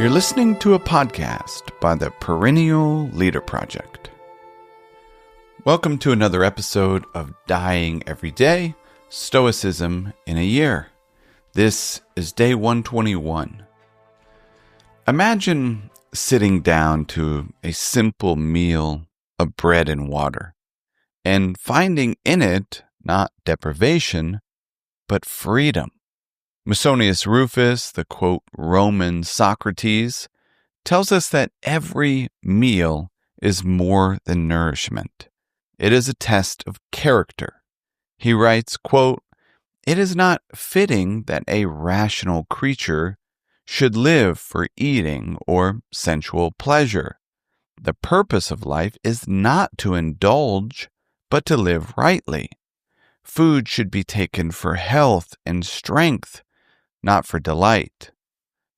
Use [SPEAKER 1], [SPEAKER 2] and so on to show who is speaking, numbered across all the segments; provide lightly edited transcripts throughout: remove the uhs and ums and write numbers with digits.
[SPEAKER 1] You're listening to a podcast by the Perennial Leader Project. Welcome to another episode of Dying Every Day, Stoicism in a Year. This is day 121. Imagine sitting down to a simple meal of bread and water and finding in it not deprivation, but freedom. Musonius Rufus, the quote Roman Socrates, tells us that every meal is more than nourishment. It is a test of character. He writes, quote, "It is not fitting that a rational creature should live for eating or sensual pleasure. The purpose of life is not to indulge, but to live rightly. Food should be taken for health and strength, not for delight.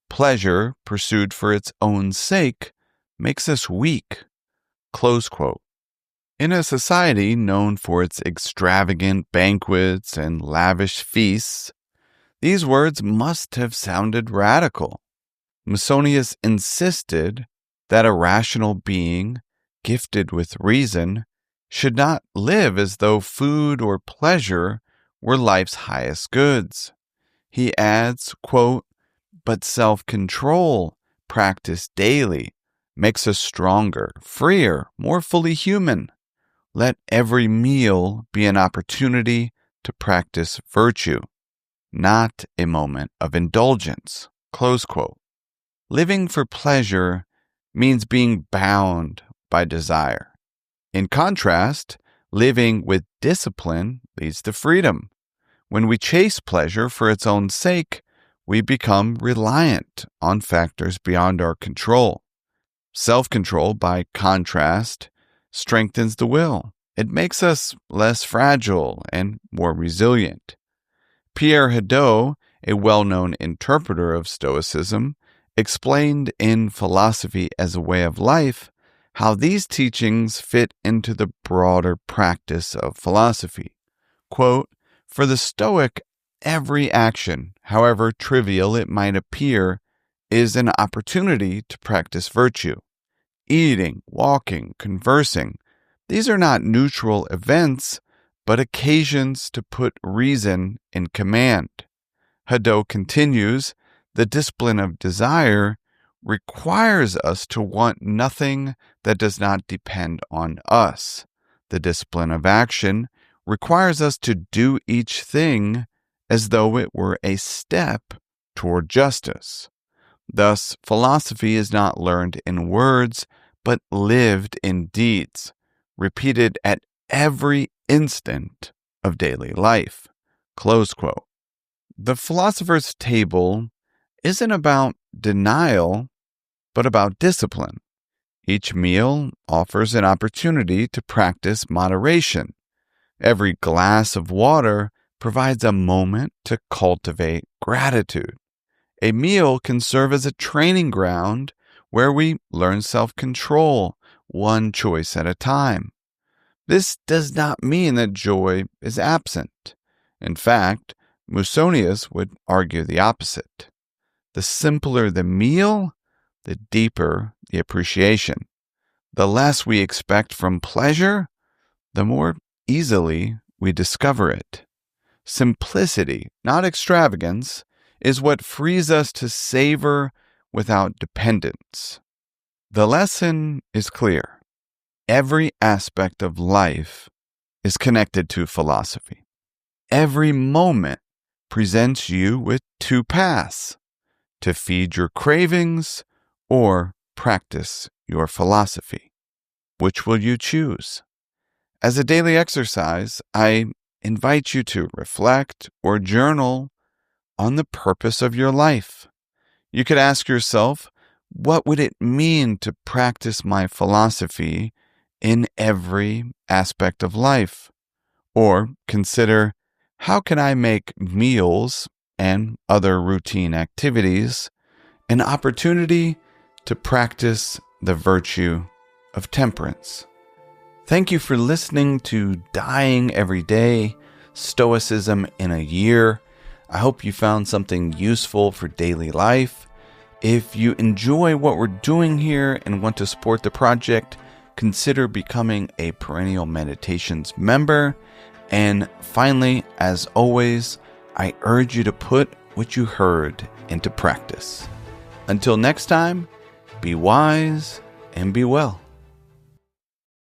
[SPEAKER 1] Pleasure, pursued for its own sake, makes us weak." Close quote. In a society known for its extravagant banquets and lavish feasts, these words must have sounded radical. Musonius insisted that a rational being, gifted with reason, should not live as though food or pleasure were life's highest goods. He adds, quote, "But self-control, practiced daily, makes us stronger, freer, more fully human. Let every meal be an opportunity to practice virtue, not a moment of indulgence." Close quote. Living for pleasure means being bound by desire. In contrast, living with discipline leads to freedom. When we chase pleasure for its own sake, we become reliant on factors beyond our control. Self-control, by contrast, strengthens the will. It makes us less fragile and more resilient. Pierre Hadot, a well-known interpreter of Stoicism, explained in Philosophy as a Way of Life how these teachings fit into the broader practice of philosophy. Quote, "For the Stoic, every action, however trivial it might appear, is an opportunity to practice virtue. Eating, walking, conversing, these are not neutral events, but occasions to put reason in command." Hadot continues, "The discipline of desire requires us to want nothing that does not depend on us. The discipline of action requires us to do each thing as though it were a step toward justice. Thus, philosophy is not learned in words, but lived in deeds, repeated at every instant of daily life." Close quote. The philosopher's table isn't about denial, but about discipline. Each meal offers an opportunity to practice moderation. Every glass of water provides a moment to cultivate gratitude. A meal can serve as a training ground where we learn self-control, one choice at a time. This does not mean that joy is absent. In fact, Musonius would argue the opposite. The simpler the meal, the deeper the appreciation. The less we expect from pleasure, the more easily we discover it. Simplicity, not extravagance, is what frees us to savor without dependence. The lesson is clear. Every aspect of life is connected to philosophy. Every moment presents you with two paths: to feed your cravings or practice your philosophy. Which will you choose? As a daily exercise, I invite you to reflect or journal on the purpose of your life. You could ask yourself, what would it mean to practice my philosophy in every aspect of life? Or consider, how can I make meals and other routine activities an opportunity to practice the virtue of temperance? Thank you for listening to Dying Every Day, Stoicism in a Year. I hope you found something useful for daily life. If you enjoy what we're doing here and want to support the project, consider becoming a Perennial Meditations member. And finally, as always, I urge you to put what you heard into practice. Until next time, be wise and be well.